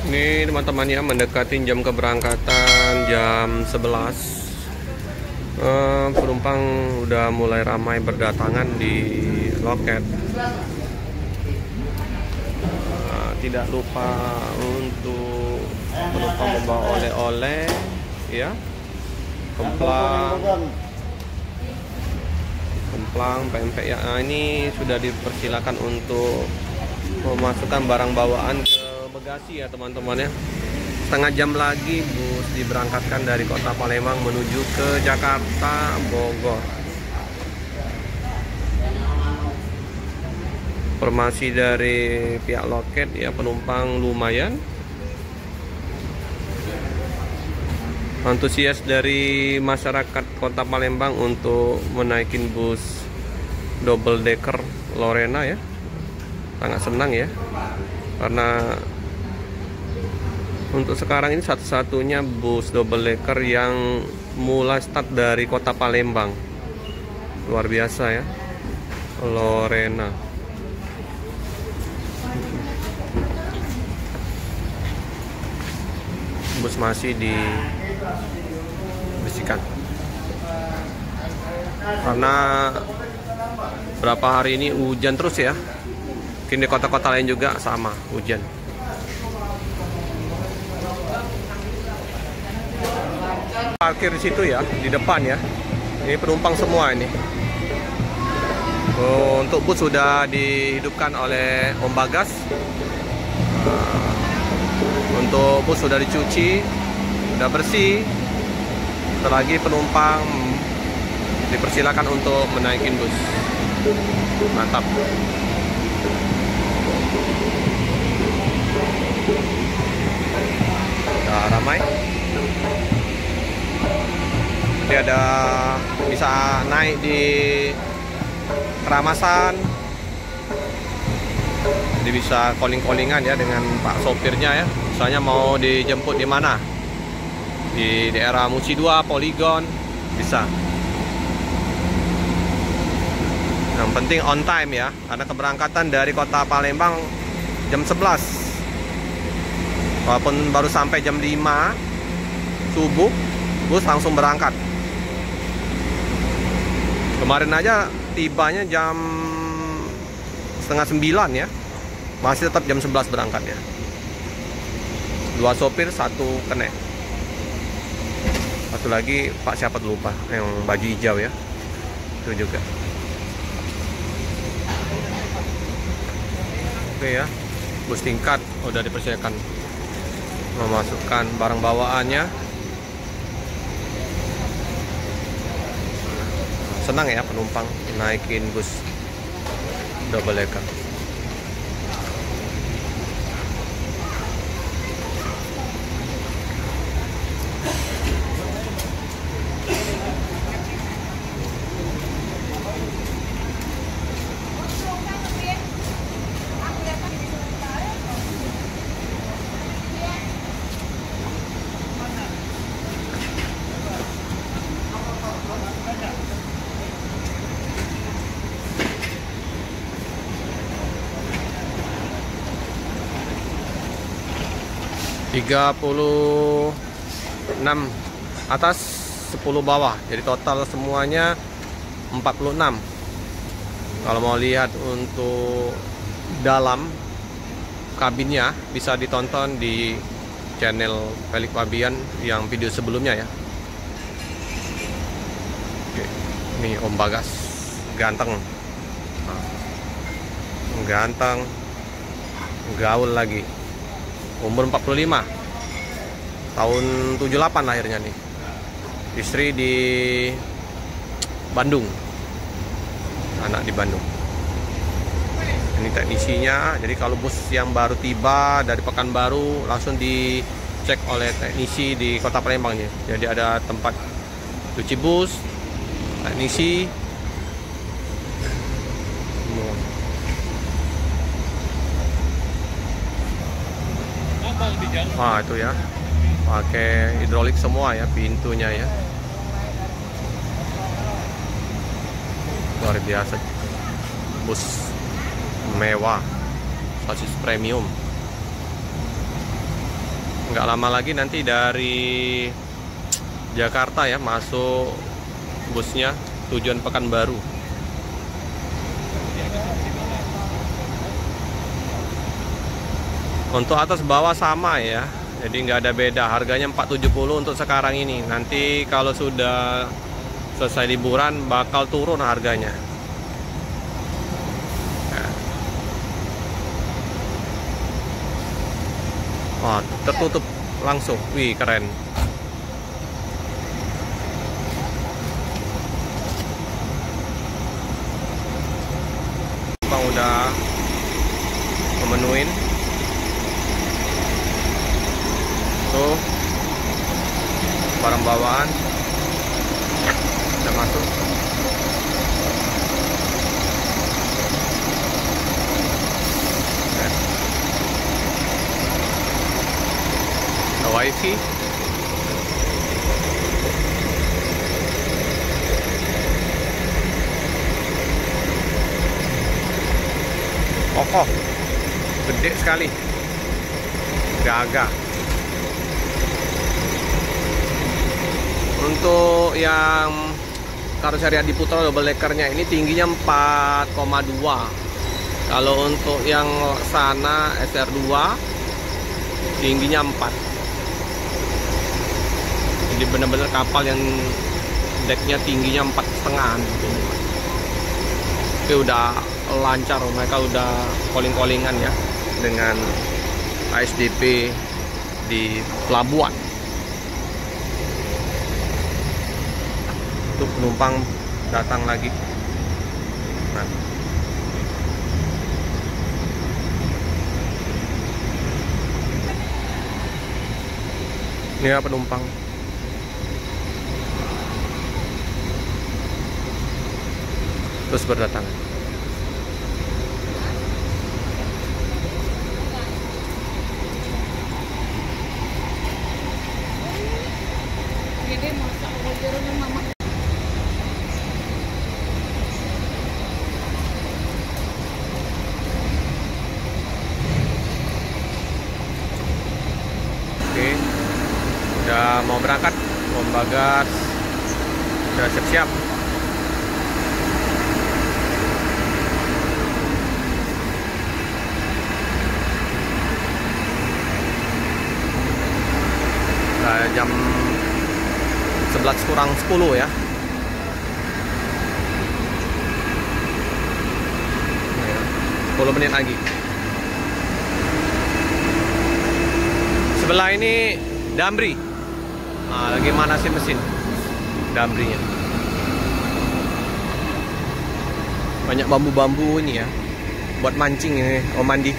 Ini teman-teman ya, mendekati jam keberangkatan jam 11. Penumpang udah mulai ramai berdatangan di loket. Tidak lupa untuk penumpang membawa oleh-oleh ya, kemplang, pempek ya. Ini sudah dipersilakan untuk memasukkan barang bawaan ke bagasi ya teman-teman ya. Setengah jam lagi bus diberangkatkan dari kota Palembang menuju ke Jakarta Bogor. Informasi dari pihak loket ya, penumpang lumayan antusias dari masyarakat kota Palembang untuk menaikin bus double decker Lorena ya. Sangat senang ya, karena untuk sekarang ini satu-satunya bus double decker yang mulai start dari kota Palembang. Luar biasa ya, Lorena. Bus masih dibersihkan karena berapa hari ini hujan terus ya. Mungkin di kota-kota lain juga sama hujan. Parkir di situ ya, di depan ya. Ini penumpang semua ini. Untuk bus sudah dihidupkan oleh Om Bagas. Untuk bus sudah dicuci, sudah bersih. Lagi penumpang dipersilakan untuk menaikin bus. Mantap. Udah ramai. Jadi ada bisa naik di Keramasan. Jadi bisa calling-callingan ya dengan Pak sopirnya ya. Misalnya mau dijemput di mana? Di daerah Musi 2, Poligon, bisa. Yang penting on time ya, karena keberangkatan dari kota Palembang jam 11. Walaupun baru sampai jam 5 subuh, bus langsung berangkat. Kemarin aja tibanya jam setengah 9 ya, masih tetap jam 11 berangkatnya. 2 sopir, 1 kenek. Satu lagi Pak siapa lupa, yang baju hijau ya, itu juga. Oke ya, bus tingkat udah dipersiapkan memasukkan barang bawaannya. Senang ya penumpang naikin bus double decker. ...36 atas 10 bawah, jadi total semuanya 46. Kalau mau lihat untuk dalam kabinnya bisa ditonton di channel Felix Fabian yang video sebelumnya ya. Oke, ini Om Bagas ganteng, ganteng, gaul lagi. Umur 45, tahun 78 lahirnya nih. Istri di Bandung, anak di Bandung. Ini teknisinya. Jadi kalau bus yang baru tiba dari Pekanbaru langsung dicek oleh teknisi di kota Palembang nih. Jadi ada tempat cuci bus, teknisi. Nah itu ya, pakai hidrolik semua ya pintunya ya. Luar biasa, bus mewah, sasis premium. Nggak lama lagi nanti dari Jakarta ya masuk busnya tujuan Pekanbaru. Untuk atas bawah sama ya, jadi nggak ada beda. Harganya 470 untuk sekarang ini. Nanti kalau sudah selesai liburan bakal turun harganya. Nah. Wah, tertutup langsung. Wih, keren. Bang udah memenuhin. Tuh, barang bawaan udah masuk. Ada wifi. Kokoh, gede sekali, gagah. Untuk yang Karoseri Adi Putra double deckernya ini tingginya 4,2. Kalau untuk yang sana SR2 tingginya 4. Jadi benar-benar kapal yang decknya tingginya 4,5. Tapi udah lancar, mereka udah calling-callingan ya dengan ASDP di pelabuhan. Untuk penumpang datang lagi. Nah. Ini ya penumpang. Terus berdatangan. Oke, udah mau berangkat, Om Bagas udah siap-siap. Udah jam 11 kurang 10 ya. Nah, 10 menit lagi. Sebelah ini Damri. Nah, lagi manasin mesin Damrinya. Banyak bambu-bambu ini ya, buat mancing ini. Oh, mandi.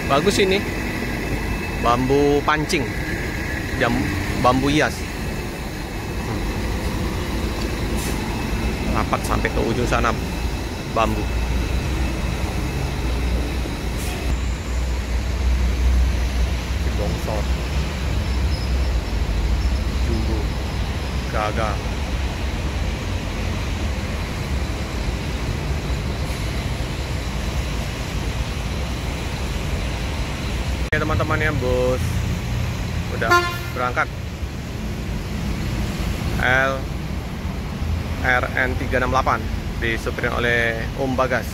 Bagus ini. Bambu pancing. Bambu hias. Rapat sampai ke ujung sana bambu. Bongsor, jumbo, gagah. Oke teman-teman ya, bos udah berangkat. LRN 368 disupirin oleh Om Bagas.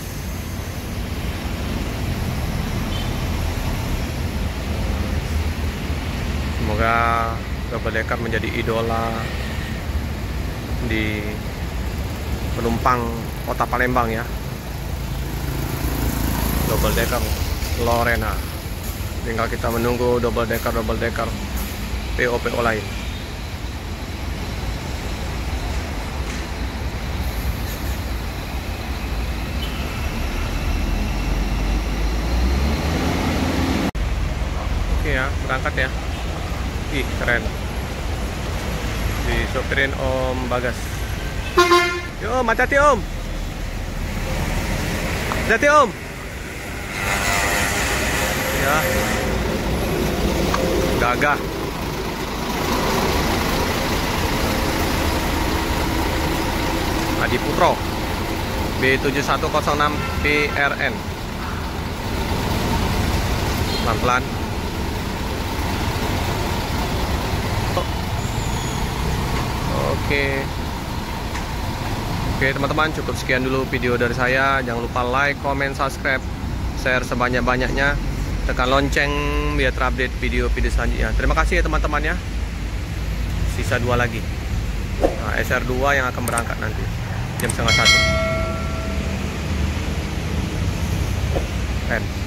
Semoga double decker menjadi idola di penumpang kota Palembang ya. Double decker Lorena. Tinggal kita menunggu double decker PO lain. Oke ya, berangkat ya. Ih, keren. Disupirin Om Bagas. Yo, Om, hati-hati Om. Hati-hati Om. Ya. Gagah. Adi Putra B7106 PRN. Pelan-pelan. Oke teman-teman, cukup sekian dulu video dari saya. Jangan lupa like, comment, subscribe, share sebanyak-banyaknya, tekan lonceng biar terupdate video-video selanjutnya. Terima kasih ya teman-teman ya. Sisa 2 lagi. Nah, SR2 yang akan berangkat nanti jam 12:30.